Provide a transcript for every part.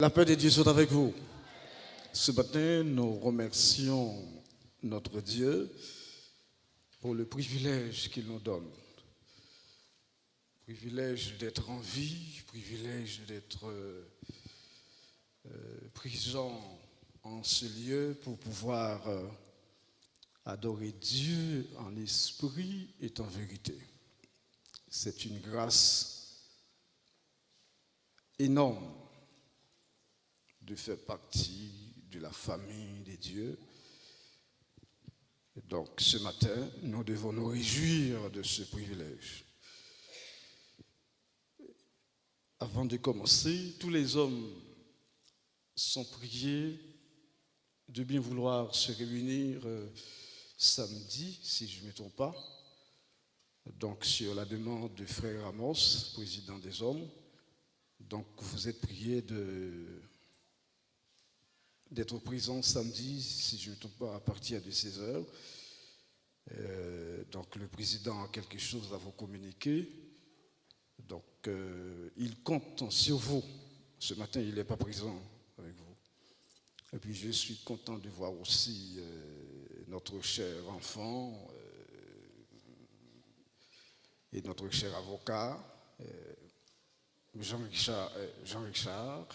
La paix de Dieu soit avec vous. Ce matin, nous remercions notre Dieu pour le privilège qu'il nous donne. Privilège d'être en vie, privilège d'être présent en ce lieu pour pouvoir adorer Dieu en esprit et en vérité. C'est une grâce énorme de faire partie de la famille des dieux. Et donc ce matin, nous devons nous réjouir de ce privilège. Avant de commencer, tous les hommes sont priés de bien vouloir se réunir samedi, si je ne me trompe pas, donc sur la demande de frère Amos, président des hommes. Donc vous êtes priés d'être présent samedi, si je ne me trompe pas, à partir de 16h. Donc le président a quelque chose à vous communiquer. Donc il compte sur vous. Ce matin, il n'est pas présent avec vous. Et puis je suis content de voir aussi notre cher enfant et notre cher avocat, Jean-Richard,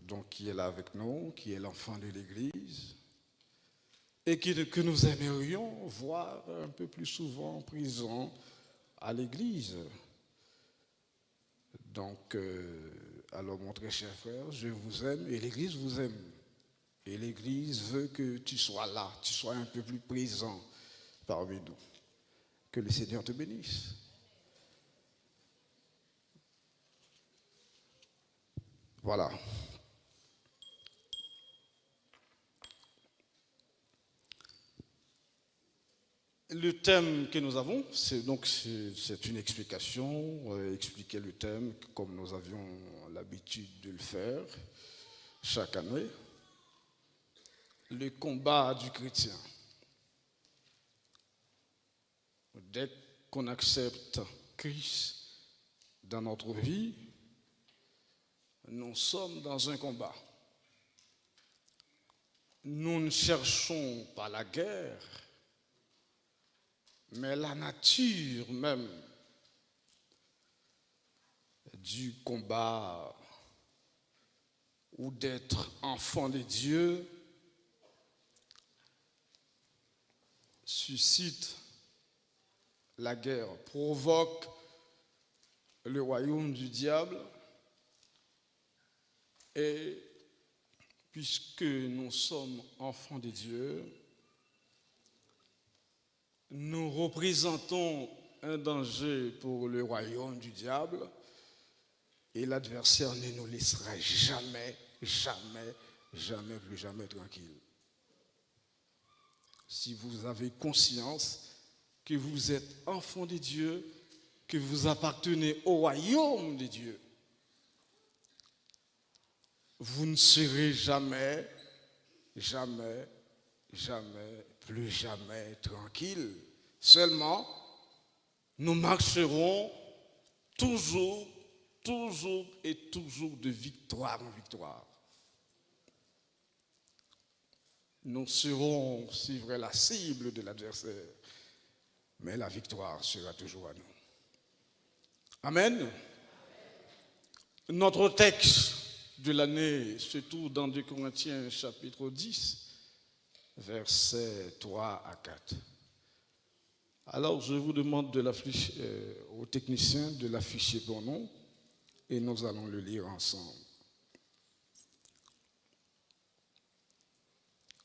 donc qui est là avec nous, qui est l'enfant de l'Église, et que nous aimerions voir un peu plus souvent présent à l'Église. Donc, alors mon très cher frère, je vous aime et l'Église vous aime. Et l'Église veut que tu sois là, tu sois un peu plus présent parmi nous. Que le Seigneur te bénisse. Voilà. Le thème que nous avons, c'est une explication, expliquer le thème comme nous avions l'habitude de le faire chaque année. Le combat du chrétien. Dès qu'on accepte Christ dans notre vie, nous sommes dans un combat. Nous ne cherchons pas la guerre, mais la nature même du combat ou d'être enfant de Dieu suscite la guerre, provoque le royaume du diable. Et puisque nous sommes enfants de Dieu, nous représentons un danger pour le royaume du diable et l'adversaire ne nous laissera jamais tranquille. Si vous avez conscience que vous êtes enfants de Dieu, que vous appartenez au royaume de Dieu, vous ne serez plus jamais tranquille. Seulement, nous marcherons toujours de victoire en victoire. Nous serons, c'est vrai, la cible de l'adversaire, mais la victoire sera toujours à nous. Amen. Notre texte de l'année se trouve dans 2 Corinthiens chapitre 10, versets 3 à 4. Alors je vous demande aux techniciens de l'afficher pour nous et nous allons le lire ensemble.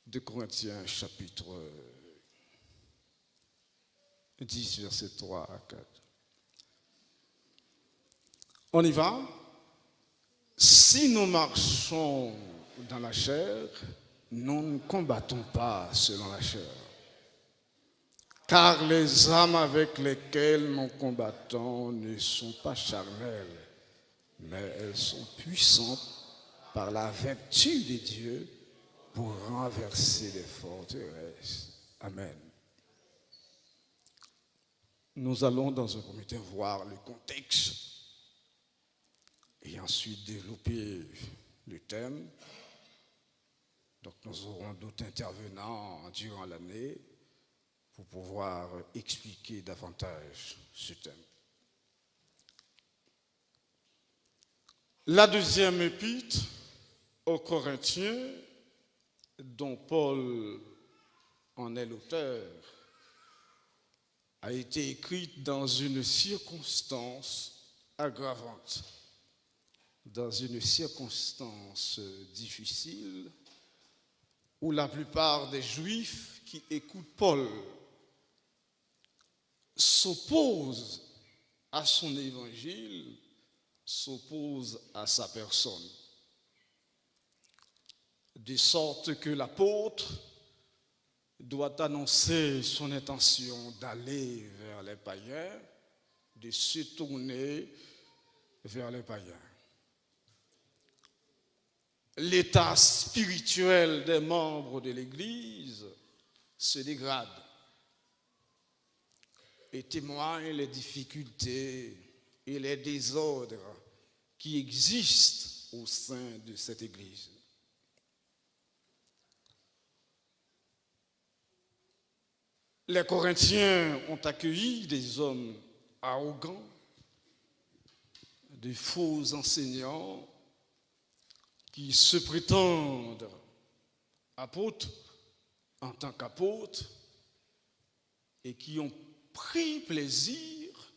2 Corinthiens chapitre 10, versets 3 à 4. On y va. Si nous marchons dans la chair, nous ne combattons pas selon la chair. Car les armes avec lesquelles nous combattons ne sont pas charnelles, mais elles sont puissantes par la vertu de Dieu pour renverser les forteresses. Amen. Nous allons dans un premier temps voir le contexte et ensuite développer le thème. Donc nous aurons d'autres intervenants durant l'année pour pouvoir expliquer davantage ce thème. La deuxième épître aux Corinthiens, dont Paul en est l'auteur, a été écrite dans une circonstance aggravante, dans une circonstance difficile, où la plupart des Juifs qui écoutent Paul s'opposent à son évangile, s'opposent à sa personne. De sorte que l'apôtre doit annoncer son intention d'aller vers les païens, de se tourner vers les païens. L'état spirituel des membres de l'Église se dégrade et témoigne les difficultés et les désordres qui existent au sein de cette Église. Les Corinthiens ont accueilli des hommes arrogants, de faux enseignants qui se prétendent apôtres en tant qu'apôtres et qui ont pris plaisir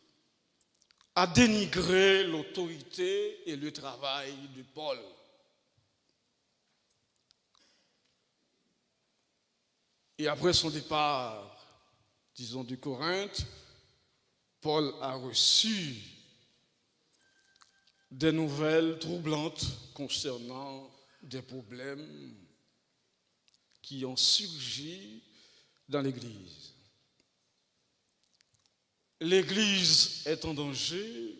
à dénigrer l'autorité et le travail de Paul. Et après son départ, disons, de Corinthe, Paul a reçu des nouvelles troublantes concernant des problèmes qui ont surgi dans l'Église. L'Église est en danger,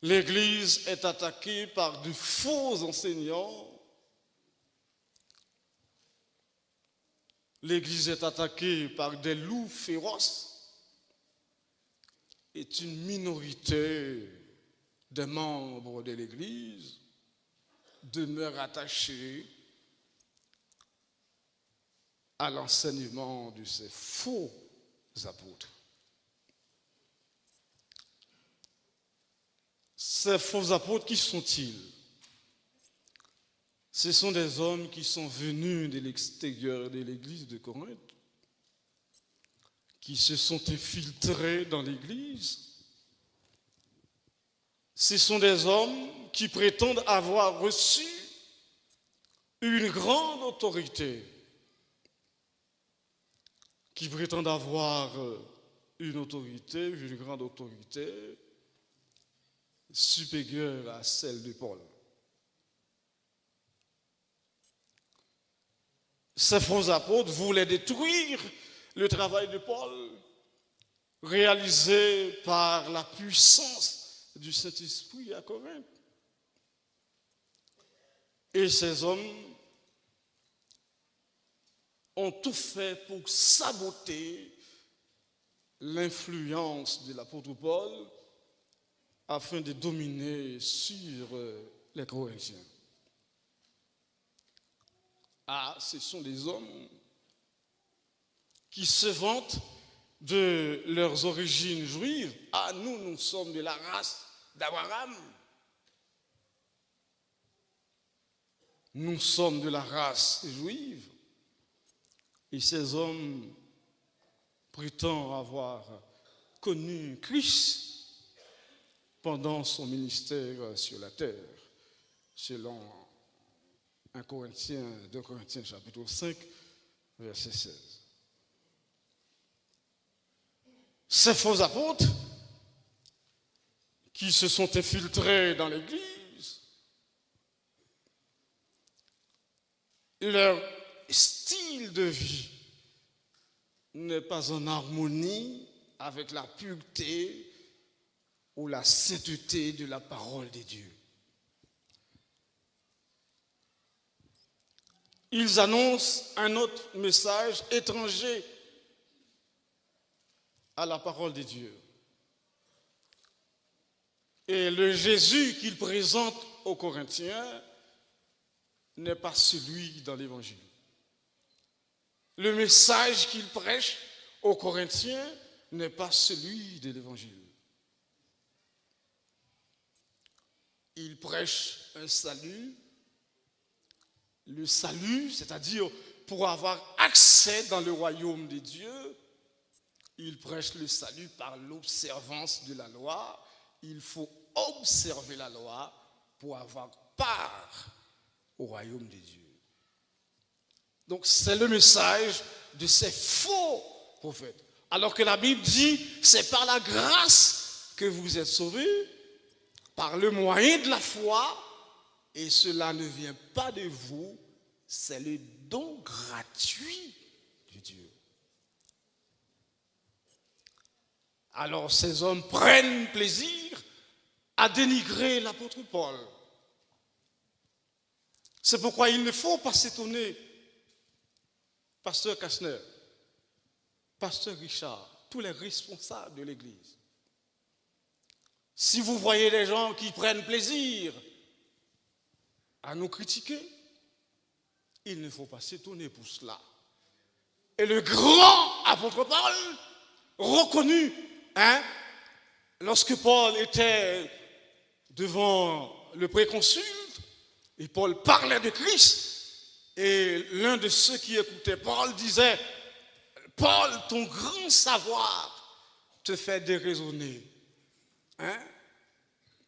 l'Église est attaquée par de faux enseignants, l'Église est attaquée par des loups féroces et une minorité des membres de l'Église demeure attachée à l'enseignement de ces faux apôtres. Ces faux apôtres, qui sont-ils? Ce sont des hommes qui sont venus de l'extérieur de l'église de Corinthe, qui se sont infiltrés dans l'église. Ce sont des hommes qui prétendent avoir reçu une grande autorité, qui prétendent avoir une grande autorité supérieure à celle de Paul. Ces faux apôtres voulaient détruire le travail de Paul, réalisé par la puissance du Saint-Esprit à Corinthe. Et ces hommes ont tout fait pour saboter l'influence de l'apôtre Paul afin de dominer sur les Corinthiens. Ah, ce sont des hommes qui se vantent de leurs origines juives. Ah, nous sommes de la race d'Abraham. Nous sommes de la race juive. Et ces hommes prétendent avoir connu Christ pendant son ministère sur la terre, selon 2 Corinthiens chapitre 5, verset 16. Ces faux apôtres qui se sont infiltrés dans l'Église, leur style de vie n'est pas en harmonie avec la pureté ou la sainteté de la parole de Dieu. Ils annoncent un autre message étranger à la parole de Dieu. Et le Jésus qu'il présente aux Corinthiens n'est pas celui dans l'Évangile. Le message qu'il prêche aux Corinthiens n'est pas celui de l'Évangile. Il prêche un salut, le salut, c'est-à-dire pour avoir accès dans le royaume de Dieu, il prêche le salut par l'observance de la loi. Il faut observer la loi pour avoir part au royaume de Dieu. Donc c'est le message de ces faux prophètes. Alors que la Bible dit, c'est par la grâce que vous êtes sauvés, par le moyen de la foi, et cela ne vient pas de vous, c'est le don gratuit de Dieu. Alors ces hommes prennent plaisir à dénigrer l'apôtre Paul. C'est pourquoi il ne faut pas s'étonner, pasteur Kastner, pasteur Richard, tous les responsables de l'Église. Si vous voyez des gens qui prennent plaisir à nous critiquer, il ne faut pas s'étonner pour cela. Et le grand apôtre Paul, reconnu, lorsque Paul était devant le préconsul, et Paul parlait de Christ, et l'un de ceux qui écoutaient Paul disait, Paul, ton grand savoir te fait déraisonner.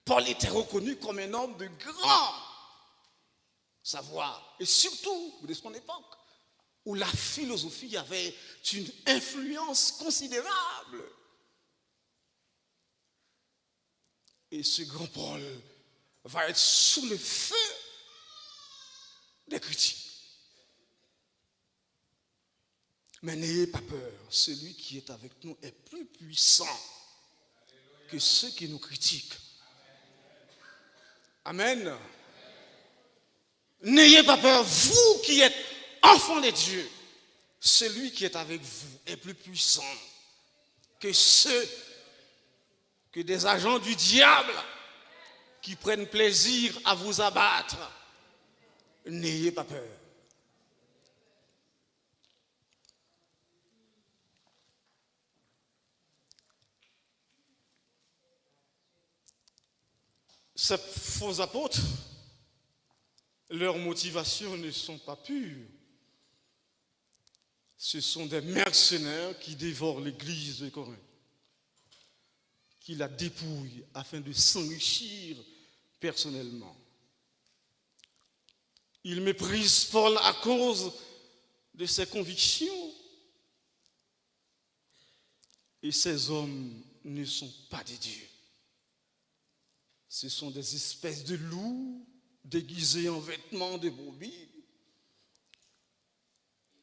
Paul était reconnu comme un homme de grand savoir, et surtout de son époque, où la philosophie avait une influence considérable. Et ce grand Paul va être sous le feu des critiques. Mais n'ayez pas peur, celui qui est avec nous est plus puissant que ceux qui nous critiquent. Amen. N'ayez pas peur, vous qui êtes enfants de Dieu, celui qui est avec vous est plus puissant que ceux, que des agents du diable qui prennent plaisir à vous abattre. N'ayez pas peur. Ces faux apôtres, leurs motivations ne sont pas pures. Ce sont des mercenaires qui dévorent l'église de Corinthe, qui la dépouillent afin de s'enrichir personnellement. Ils méprisent Paul à cause de ses convictions. Et ces hommes ne sont pas des dieux. Ce sont des espèces de loups déguisés en vêtements de brebis.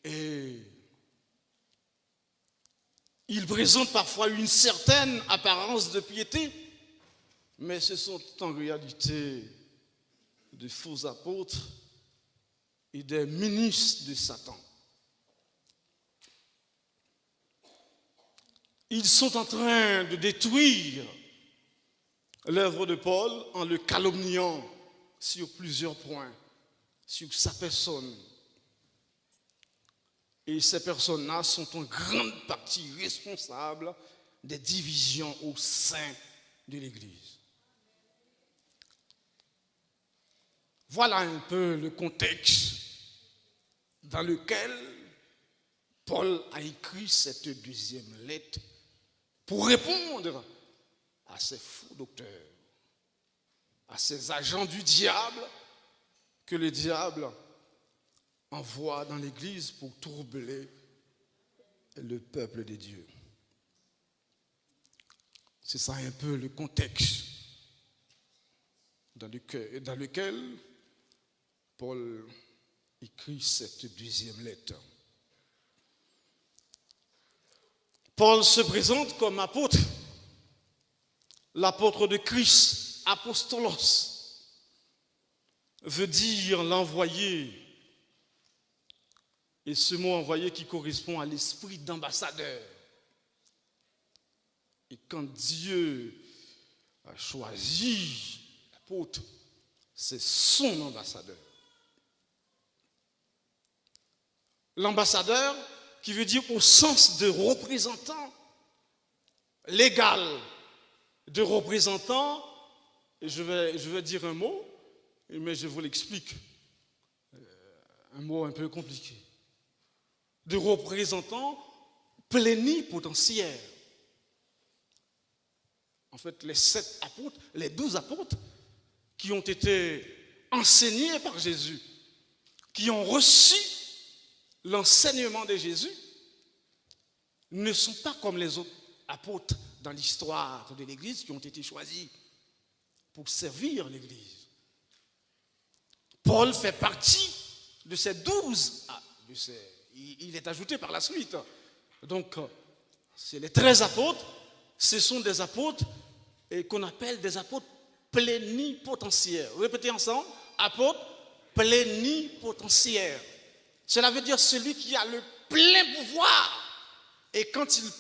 Et ils présentent parfois une certaine apparence de piété, mais ce sont en réalité de faux apôtres et des ministres de Satan. Ils sont en train de détruire l'œuvre de Paul en le calomniant sur plusieurs points, sur sa personne. Et ces personnes-là sont en grande partie responsables des divisions au sein de l'Église. Voilà un peu le contexte dans lequel Paul a écrit cette deuxième lettre pour répondre à ces faux docteurs, à ces agents du diable que le diable envoie dans l'Église pour troubler le peuple de Dieu. C'est ça un peu le contexte dans lequel Paul écrit cette deuxième lettre. Paul se présente comme apôtre, l'apôtre de Christ, apostolos, veut dire l'envoyé. Et ce mot envoyé qui correspond à l'esprit d'ambassadeur. Et quand Dieu a choisi l'apôtre, c'est son ambassadeur. L'ambassadeur qui veut dire au sens de représentant légal, de représentant, je vais dire un mot, mais je vous l'explique, un mot un peu compliqué, de représentant plénipotentiaire. En fait, les 7 apôtres, les 12 apôtres qui ont été enseignés par Jésus, qui ont reçu l'enseignement de Jésus, ne sont pas comme les autres apôtres dans l'histoire de l'Église qui ont été choisis pour servir l'Église. Paul fait partie de ces 12. Il est ajouté par la suite. Donc, c'est les 13 apôtres. Ce sont des apôtres qu'on appelle des apôtres plénipotentiaires. Répétez ensemble, apôtres plénipotentiaires. Cela veut dire celui qui a le plein pouvoir. Et quand il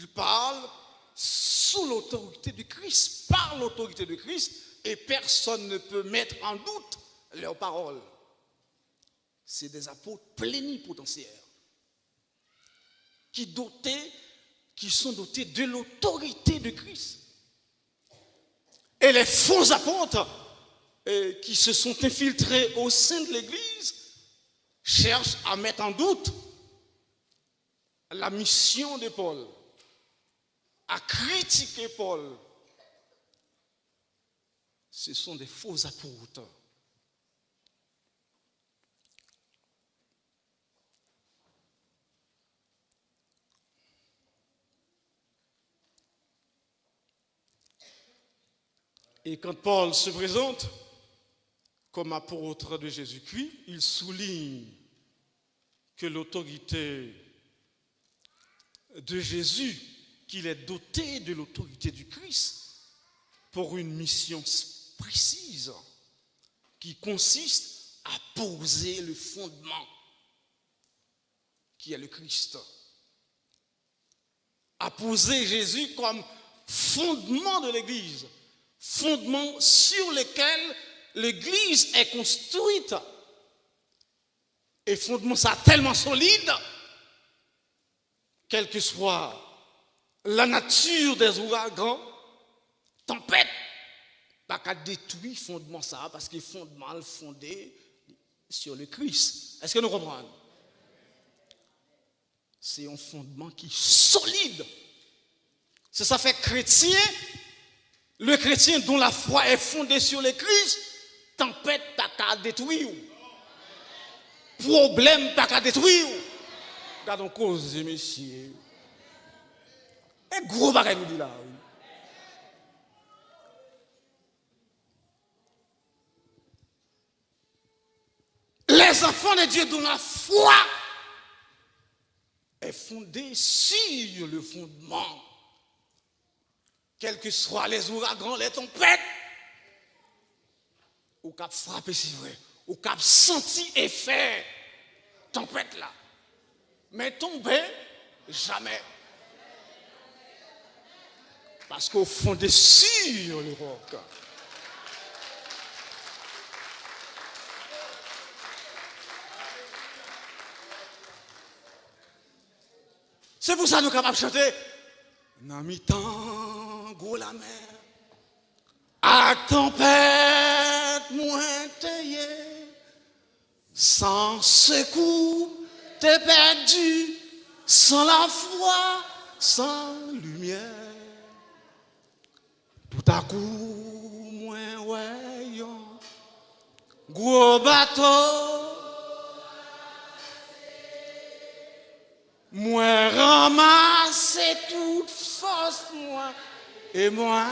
parle sous l'autorité du Christ, par l'autorité du Christ, et personne ne peut mettre en doute leurs paroles. C'est des apôtres plénipotentiaires qui sont dotés de l'autorité de Christ. Et les faux apôtres qui se sont infiltrés au sein de l'Église cherchent à mettre en doute la mission de Paul, à critiquer Paul. Ce sont des faux apôtres. Et quand Paul se présente comme apôtre de Jésus-Christ, il souligne que l'autorité de Jésus, qu'il est doté de l'autorité du Christ pour une mission précise qui consiste à poser le fondement qui est le Christ. À poser Jésus comme fondement de l'Église, fondement sur lequel l'Église est construite. Et fondement ça tellement solide, quelle que soit la nature des ouragans, tempête, pas qu'à détruire fondement ça, parce que fondement fondé sur le Christ. Est-ce que nous comprenons? C'est un fondement qui est solide. C'est ça fait chrétien. Le chrétien dont la foi est fondée sur le Christ, tempête pas qu'à détruire. Problème pas qu'à détruire. Regardons cause, messieurs. Et gros bagage nous dit là. Les enfants de Dieu dont la foi est fondée sur le fondement. Quels que soient les ouragans, les tempêtes, au cap frappé, c'est vrai, au cap senti effet, tempête là. Mais tomber, jamais. Parce qu'au fondé sur le roc. C'est pour ça que nous sommes capables de chanter. Dans mi-temps, gros la mer. À tempête, moins taillé. Sans secours, t'es perdu. Sans la foi, sans lumière. Tout à coup, moins voyant. Gros bateau. Moi ramasser toute force moi et moi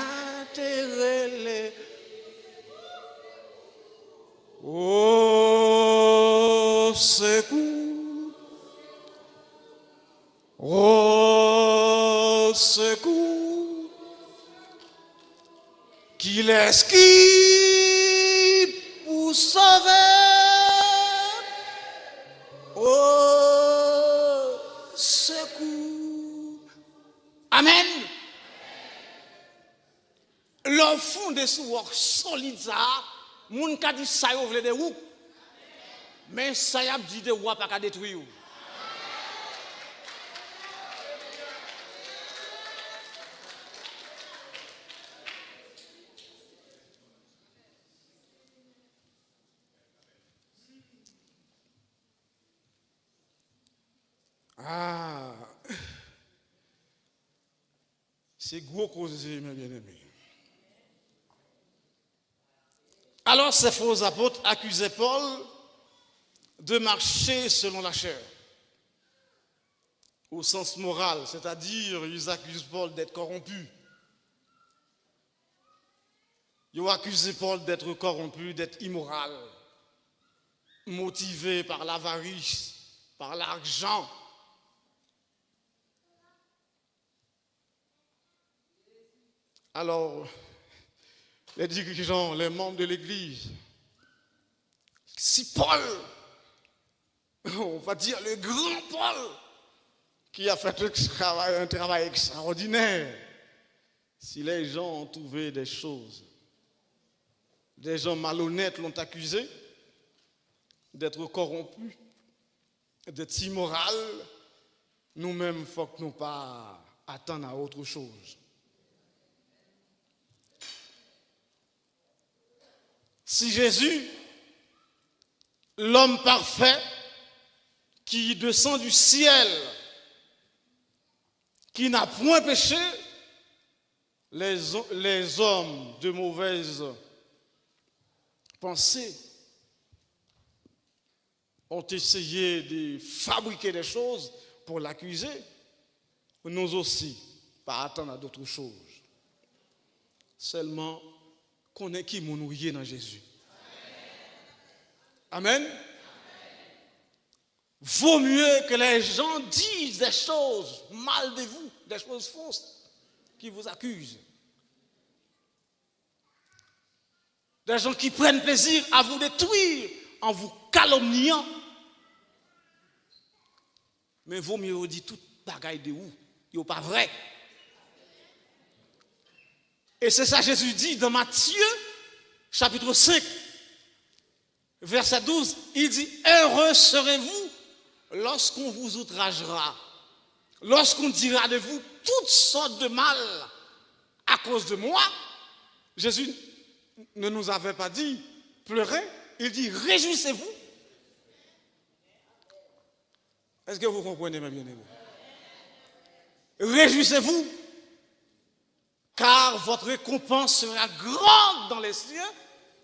te relais. Oh secours, oh secours, qu'il esquive pour sauver. Oh secours. Amen. fondé sur work solide ça, moun ka dit ça yo vle de ou. Mais ça y a dit de ou pas ka détruire ou. Ah, c'est gros causé, mes bien-aimés. Alors, ces faux apôtres accusaient Paul de marcher selon la chair, au sens moral, c'est-à-dire ils accusent Paul d'être corrompu. Ils ont accusé Paul d'être corrompu, d'être immoral, motivé par l'avarice, par l'argent. Alors, les dirigeants, les membres de l'Église, si Paul, on va dire le grand Paul, qui a fait un travail extraordinaire, si les gens ont trouvé des choses, des gens malhonnêtes l'ont accusé d'être corrompus, d'être immoral, nous-mêmes, il faut que nous pas attendre à autre chose. Si Jésus, l'homme parfait, qui descend du ciel, qui n'a point péché, les hommes de mauvaise pensée ont essayé de fabriquer des choses pour l'accuser, nous aussi, pas attendre à d'autres choses. Seulement, qu'on est qui mounouillé dans Jésus. Amen. Amen. Vaut mieux que les gens disent des choses mal de vous, des choses fausses, qui vous accusent. Des gens qui prennent plaisir à vous détruire en vous calomniant. Mais vaut mieux dire toute bagaille de vous, il n'est pas vrai. Et c'est ça Jésus dit dans Matthieu, chapitre 5, verset 12. Il dit, heureux serez-vous lorsqu'on vous outragera, lorsqu'on dira de vous toutes sortes de mal à cause de moi. Jésus ne nous avait pas dit pleurez, il dit réjouissez-vous. Est-ce que vous comprenez, mes bien-aimés? Réjouissez-vous, car votre récompense sera grande dans les cieux.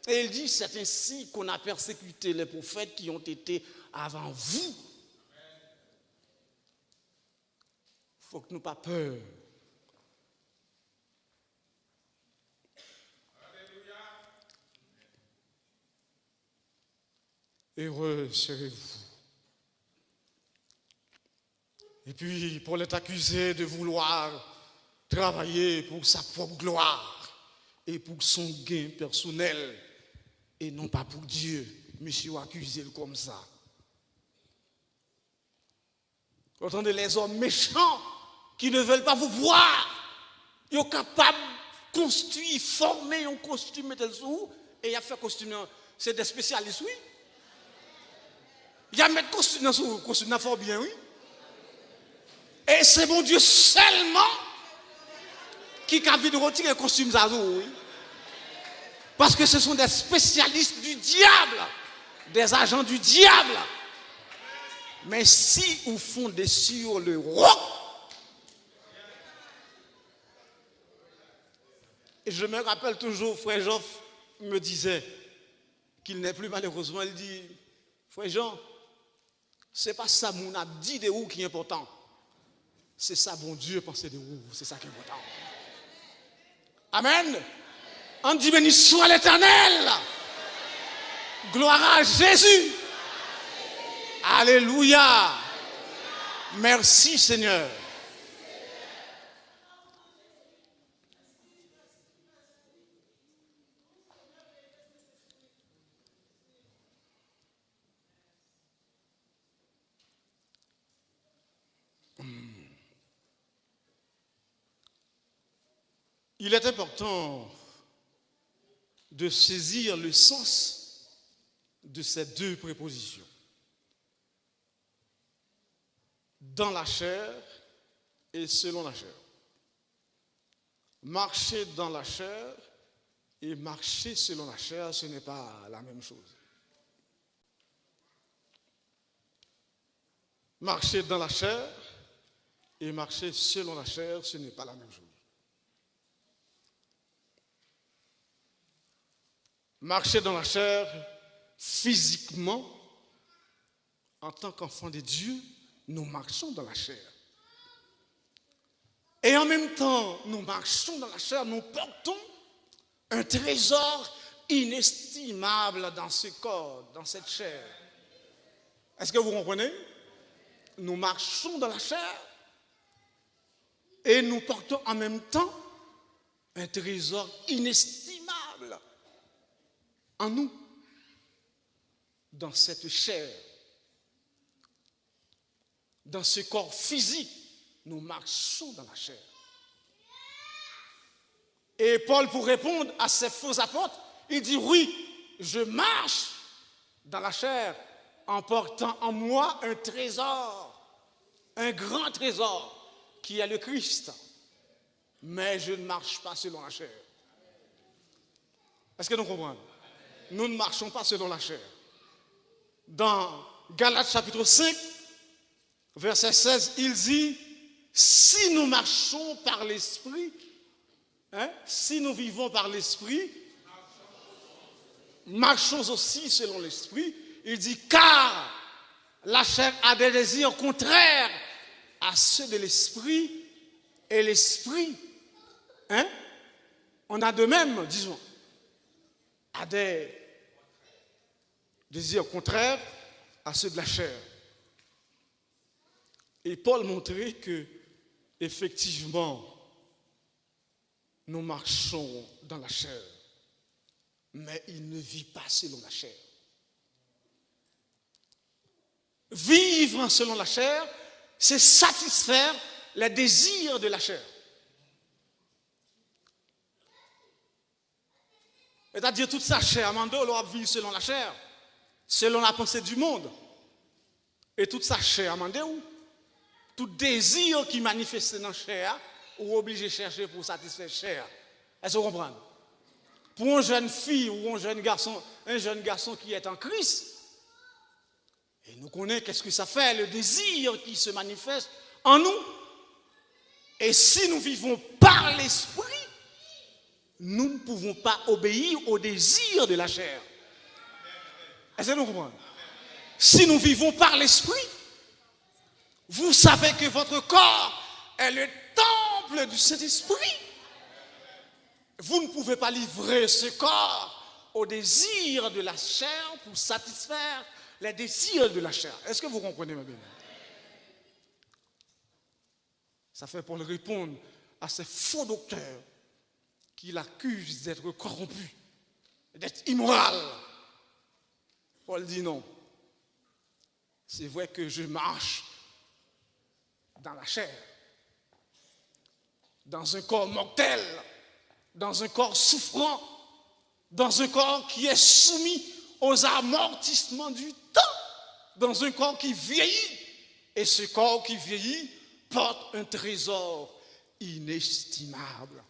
Et il dit, c'est ainsi qu'on a persécuté les prophètes qui ont été avant vous. Il faut que nous n'ayons pas peur. Heureux serez-vous. Et puis, pour l'être accusé de vouloir travailler pour sa propre gloire et pour son gain personnel et non pas pour Dieu, monsieur accusé comme ça. Vous entendez les hommes méchants qui ne veulent pas vous voir, ils sont capables de construire, former un costume, mettre le sous, et il a fait costume, c'est des spécialistes, oui. Il a mis costume dans le costume fort bien, oui. Et c'est mon Dieu seulement qui a envie de retirer le costume Zazou, oui. Parce que ce sont des spécialistes du diable, des agents du diable. Mais si vous fondez sur le roc, et je me rappelle toujours, frère Jean me disait qu'il n'est plus malheureusement, il dit, frère Jean, c'est pas ça mon a dit de vous qui est important. C'est ça, bon Dieu, penser de vous, c'est ça qui est important. Amen. On dit béni soit l'Éternel. Gloire à Jésus. Alléluia. Merci Seigneur. Il est important de saisir le sens de ces deux prépositions. Dans la chair et selon la chair. Marcher dans la chair et marcher selon la chair, ce n'est pas la même chose. Marcher dans la chair et marcher selon la chair, ce n'est pas la même chose. Marcher dans la chair, physiquement, en tant qu'enfant de Dieu, nous marchons dans la chair. Et en même temps, nous marchons dans la chair, nous portons un trésor inestimable dans ce corps, dans cette chair. Est-ce que vous comprenez? Nous marchons dans la chair et nous portons en même temps un trésor inestimable en nous, dans cette chair, dans ce corps physique. Nous marchons dans la chair. Et Paul, pour répondre à ces faux apôtres, il dit oui, je marche dans la chair en portant en moi un trésor, un grand trésor qui est le Christ. Mais je ne marche pas selon la chair. Est-ce que nous comprenons? Nous ne marchons pas selon la chair. Dans Galates chapitre 5, verset 16, il dit, si nous marchons par l'esprit, si nous vivons par l'esprit, marchons aussi selon l'esprit. Il dit, car la chair a des désirs contraires à ceux de l'esprit, et l'esprit, on a de même, disons, a des désirs contraires à ceux de la chair. Et Paul montrait que, effectivement, nous marchons dans la chair, mais il ne vit pas selon la chair. Vivre selon la chair, c'est satisfaire les désirs de la chair. C'est-à-dire toute sa chair, Amando, on va vivre selon la chair, selon la pensée du monde. Et toute sa chair, Amando, tout désir qui manifeste dans la chair, ou obligé de chercher pour satisfaire la chair. Est-ce que vous comprenez? Pour une jeune fille ou un jeune garçon qui est en Christ, et nous connaissons qu'est-ce que ça fait, le désir qui se manifeste en nous. Et si nous vivons par l'esprit, nous ne pouvons pas obéir au désir de la chair. Est-ce que nous comprenons? Si nous vivons par l'esprit, vous savez que votre corps est le temple du Saint-Esprit. Vous ne pouvez pas livrer ce corps au désir de la chair pour satisfaire les désirs de la chair. Est-ce que vous comprenez, ma bien? Ça fait pour répondre à ces faux docteurs qui l'accusent d'être corrompu, d'être immoral. Paul dit non. C'est vrai que je marche dans la chair, dans un corps mortel, dans un corps souffrant, dans un corps qui est soumis aux amortissements du temps, dans un corps qui vieillit. Et ce corps qui vieillit porte un trésor inestimable.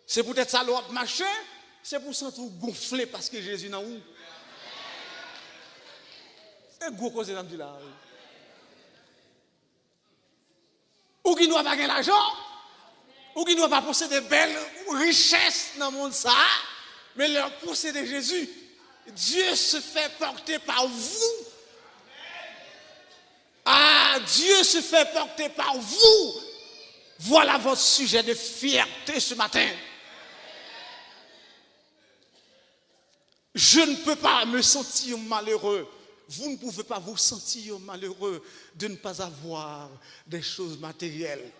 C'est peut-être ça l'autre machin, c'est pour ça tout gonfler parce que Jésus n'a où. C'est gros cause dans le là. Ou qui ne doit pas gagner l'argent, ou qui ne doit pas posséder de belles richesses dans le monde ça, mais leur posséder Jésus. Dieu se fait porter par vous. Ah, Dieu se fait porter par vous. Voilà votre sujet de fierté ce matin. Je ne peux pas me sentir malheureux. Vous ne pouvez pas vous sentir malheureux de ne pas avoir des choses matérielles,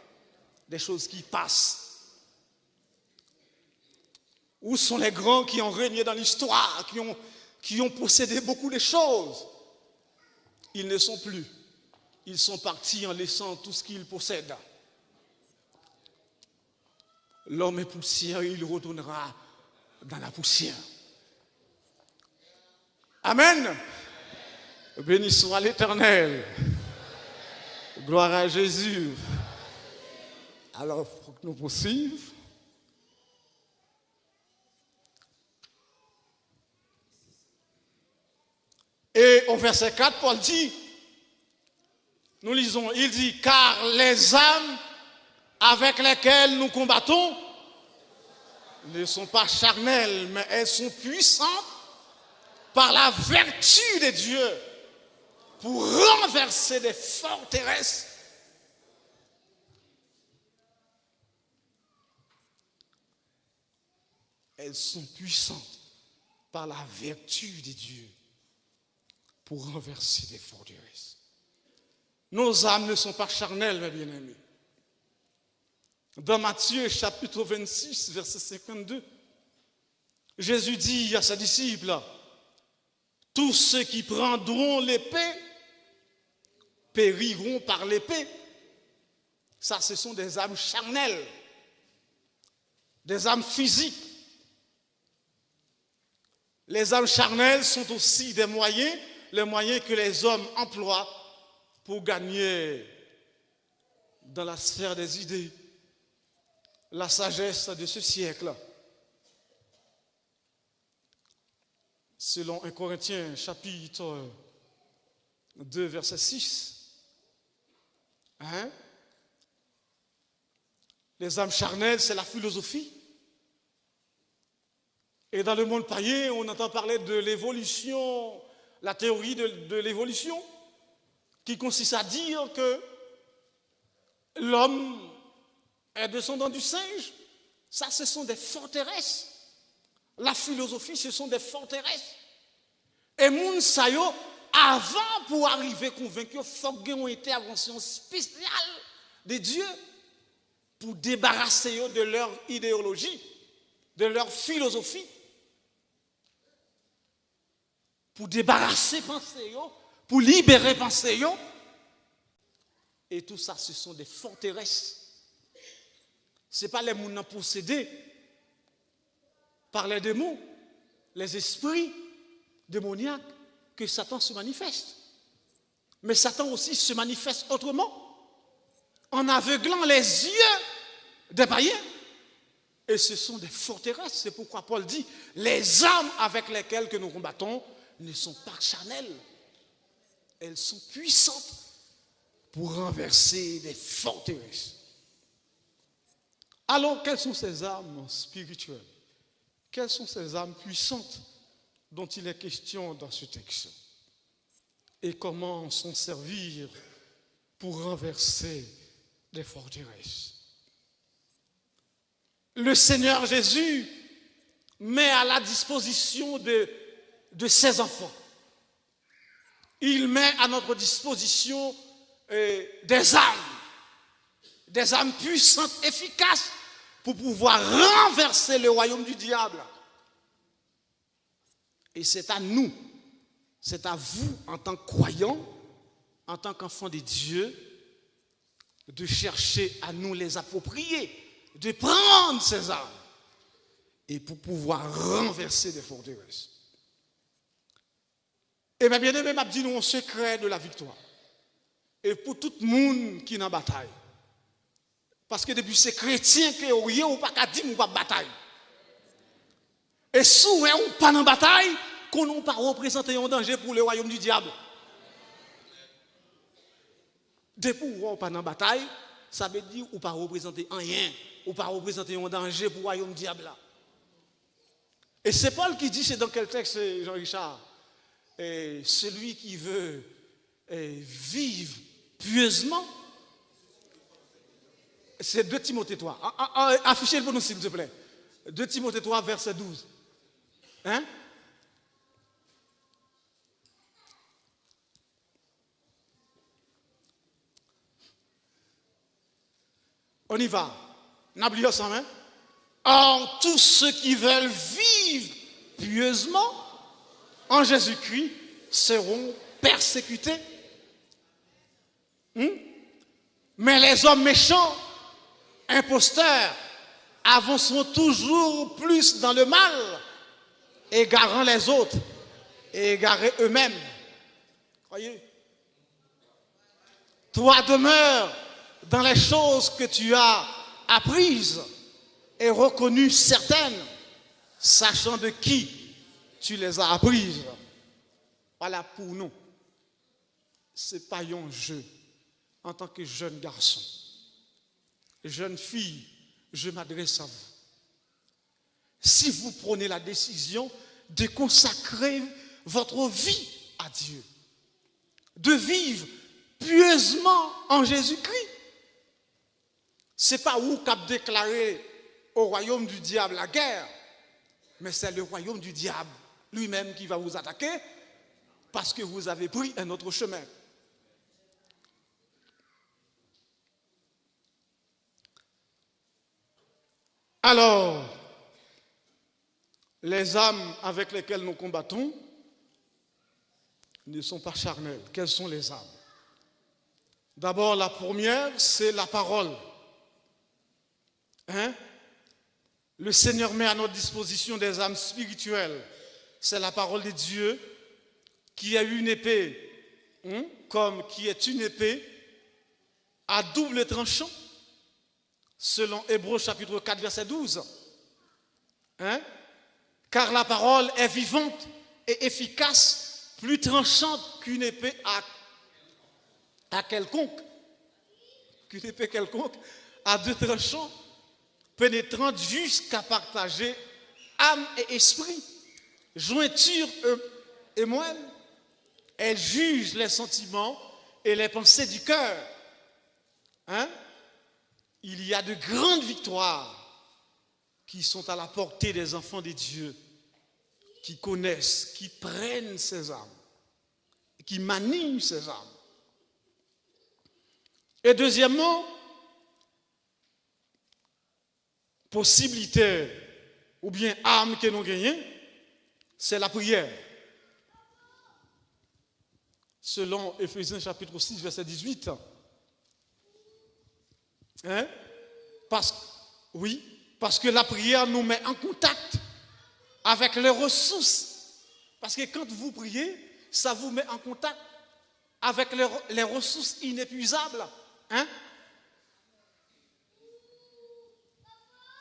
des choses qui passent. Où sont les grands qui ont régné dans l'histoire, qui ont possédé beaucoup de choses? Ils ne sont plus. Ils sont partis en laissant tout ce qu'ils possèdent. L'homme est poussière, il retournera dans la poussière. Amen. Béni soit l'Éternel. Gloire à Jésus. Alors, il faut que nous poursuivions. Et au verset 4, Paul dit, nous lisons, il dit, car les âmes avec lesquelles nous combattons ne sont pas charnelles, mais elles sont puissantes par la vertu de Dieu pour renverser des forteresses. Elles sont puissantes par la vertu de Dieu pour renverser des forteresses. Nos âmes ne sont pas charnelles, mes bien-aimés. Dans Matthieu chapitre 26, verset 52, Jésus dit à ses disciples, tous ceux qui prendront l'épée périront par l'épée. Ça, ce sont des âmes charnelles, des âmes physiques. Les âmes charnelles sont aussi des moyens, les moyens que les hommes emploient pour gagner dans la sphère des idées la sagesse de ce siècle. Selon 1 Corinthiens chapitre 2 verset 6, les âmes charnelles, c'est la philosophie. Et dans le monde païen, on entend parler de l'évolution, la théorie de l'évolution, qui consiste à dire que l'homme est descendant du singe. Ça, ce sont des forteresses. La philosophie, ce sont des forteresses. Et moun sa yo, avant pour arriver convaincu, il faut qu'il y ait une intervention spéciale de Dieu pour débarrasser de leur idéologie, de leur philosophie, pour débarrasser pensée yo, pour libérer pensée yo. Et tout ça, ce sont des forteresses. Ce n'est pas les gens possédés par les démons, les esprits démoniaques que Satan se manifeste. Mais Satan aussi se manifeste autrement, en aveuglant les yeux des païens. Et ce sont des forteresses. C'est pourquoi Paul dit, les armes avec lesquelles que nous combattons ne sont pas charnelles. Elles sont puissantes pour renverser des forteresses. Alors, quelles sont ces armes spirituelles? Quelles sont ces armes puissantes dont il est question dans ce texte? Et comment s'en servir pour renverser des forteresses? Le Seigneur Jésus met à la disposition de ses enfants. Il met à notre disposition des armes puissantes, efficaces, pour pouvoir renverser le royaume du diable. Et c'est à nous, c'est à vous, en tant que croyants, en tant qu'enfants de Dieu, de chercher à nous les approprier, de prendre ces armes, et pour pouvoir renverser des forteresses. Et bien aimé, m'a dit nous un secret de la victoire. Et pour tout le monde qui est en bataille. Parce que depuis ces chrétiens qui ont rien, ou pas qu'à dire, ou pas bataille. Et souvent, on pas en bataille, qu'on n'a pas représenté un danger pour le royaume du diable. Depuis qu'on n'a pas en bataille, ça veut dire qu'on n'a pas représenté rien, ou pas représenté un danger pour le royaume du diable. Et c'est Paul qui dit, c'est dans quel texte, Jean-Richard? Celui qui veut vivre pieusement, c'est 2 Timothée 3. Affichez-le pour nous, s'il vous plaît. 2 Timothée 3, verset 12. On y va. N'oublions ça, hein? Or, tous ceux qui veulent vivre pieusement en Jésus-Christ seront persécutés. Mais les hommes méchants, imposteurs, avanceront toujours plus dans le mal, égarant les autres et égarés eux-mêmes. Croyez? Toi demeure dans les choses que tu as apprises et reconnues certaines, sachant de qui tu les as apprises. Voilà pour nous. Ce n'est pas un jeu. En tant que jeune garçon, jeune fille, je m'adresse à vous. Si vous prenez la décision de consacrer votre vie à Dieu, de vivre pieusement en Jésus-Christ, ce n'est pas vous qui avez déclaré au royaume du diable la guerre, mais c'est le royaume du diable lui-même qui va vous attaquer parce que vous avez pris un autre chemin. Alors, les âmes avec lesquelles nous combattons ne sont pas charnelles. Quelles sont les âmes? D'abord, la première, c'est la parole. Le Seigneur met à notre disposition des âmes spirituelles. C'est la parole de Dieu qui a une épée, qui est une épée à double tranchant, selon Hébreux chapitre 4, verset 12. Car la parole est vivante et efficace, plus tranchante qu'une épée à quelconque. Qu'une épée quelconque à deux tranchants, pénétrante jusqu'à partager âme et esprit, jointure et moelle. Elle juge les sentiments et les pensées du cœur. Il y a de grandes victoires qui sont à la portée des enfants de Dieu, qui connaissent, qui prennent ces âmes, qui manient ces âmes. Et deuxièmement, possibilité ou bien âme que nous gagnons, c'est la prière. Selon Éphésiens chapitre 6, verset 18. Parce que la prière nous met en contact avec les ressources. Parce que quand vous priez, ça vous met en contact avec les ressources inépuisables.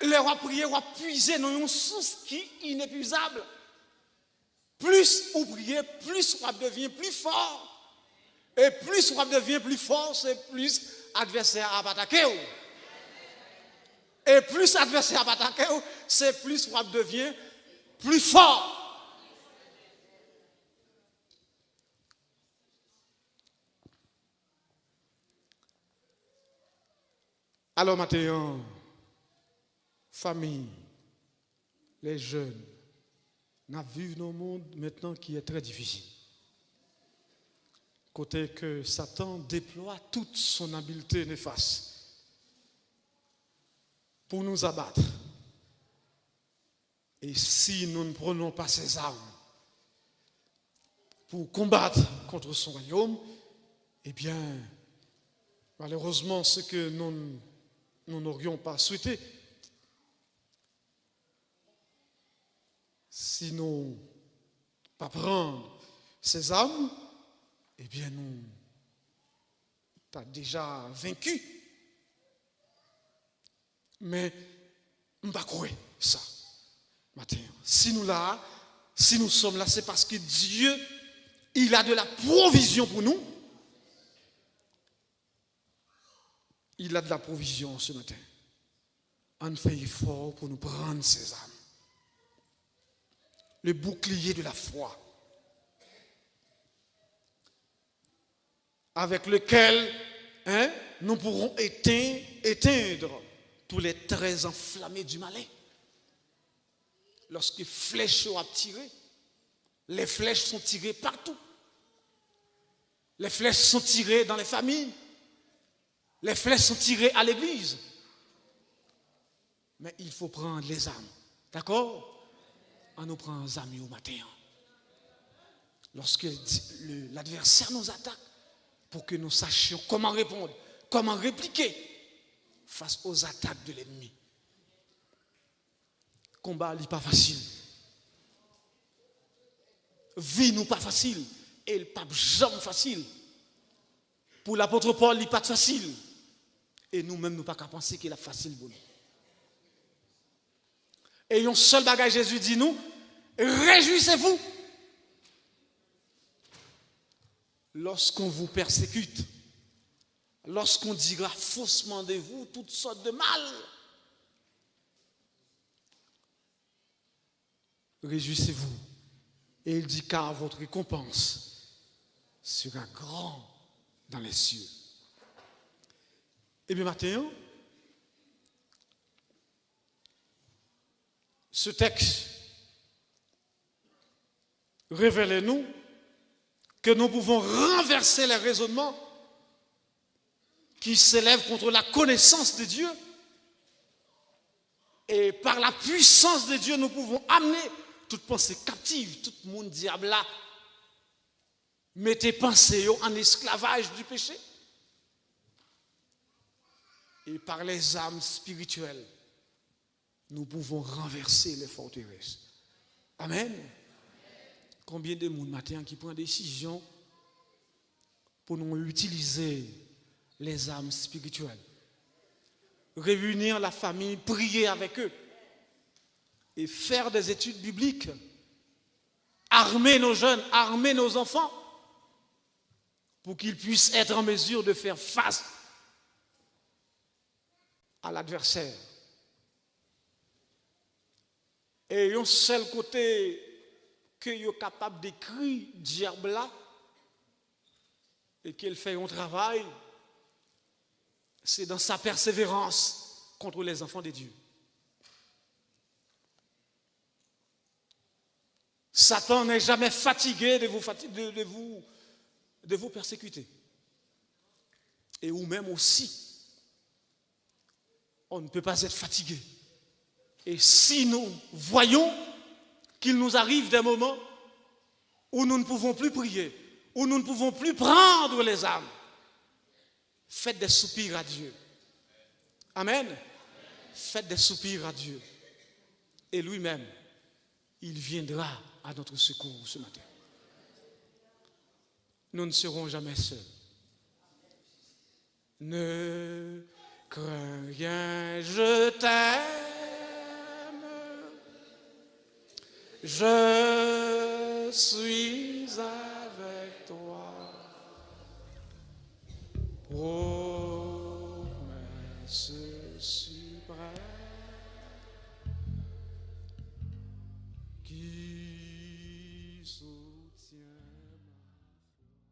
La prière va puiser dans une source qui est inépuisable. Plus vous priez, plus vous devenez plus fort. Et plus vous devenez plus fort, c'est plus adversaire à attaquer. Et plus adversaire à attaquer, c'est plus vous devenez plus fort. Alors maintenant, famille, les jeunes, nous vivons dans un monde maintenant qui est très difficile. Côté que Satan déploie toute son habileté néfaste pour nous abattre. Et si nous ne prenons pas ces armes pour combattre contre son royaume, eh bien, malheureusement, ce que nous n'aurions pas souhaité, si nous ne pas prendre ces armes, eh bien, nous t'as déjà vaincu. Mais on ne va pas croire ça, matin. Si nous sommes là, c'est parce que Dieu, il a de la provision pour nous. Il a de la provision ce matin. On fait effort pour nous prendre ces âmes. Le bouclier de la foi, avec lequel nous pourrons éteindre tous les traits enflammés du malin. Lorsque les flèches sont tirées, les flèches sont tirées partout. Les flèches sont tirées dans les familles. Les flèches sont tirées à l'église. Mais il faut prendre les armes. D'accord? On nous prend les armes au matin. Lorsque l'adversaire nous attaque, pour que nous sachions comment répondre, comment répliquer face aux attaques de l'ennemi. combat n'est pas facile. Vie nous pas facile. Et le pape jamais facile. Pour l'apôtre Paul, il n'est pas facile. Et nous-mêmes, nous pas qu'à penser qu'il est facile pour nous. Et un seul bagage, Jésus dit nous, réjouissez-vous. Lorsqu'on vous persécute, lorsqu'on dira faussement de vous toutes sortes de mal, réjouissez-vous. Et il dit car votre récompense sera grande dans les cieux. Et bien maintenant, ce texte révèle-nous que nous pouvons renverser les raisonnements qui s'élèvent contre la connaissance de Dieu. Et par la puissance de Dieu, nous pouvons amener toute pensée captive, tout le monde diable là. Mettez pensée en esclavage du péché. Et par les âmes spirituelles, nous pouvons renverser les forteresses. Amen. Combien de monde matin qui prend décision pour nous utiliser les âmes spirituelles, réunir la famille, prier avec eux et faire des études bibliques, armer nos jeunes, armer nos enfants pour qu'ils puissent être en mesure de faire face à l'adversaire. Et un seul côté que vous êtes capable d'écrire diable là et qu'il fait un travail, c'est dans sa persévérance contre les enfants de Dieu. Satan n'est jamais fatigué de vous persécuter. Et vous-même aussi, on ne peut pas être fatigué. Et si nous voyons qu'il nous arrive des moments où nous ne pouvons plus prier, où nous ne pouvons plus prendre les âmes, faites des soupirs à Dieu. Amen. Faites des soupirs à Dieu. Et lui-même, il viendra à notre secours ce matin. Nous ne serons jamais seuls. Ne crains rien, je t'aime. Je suis à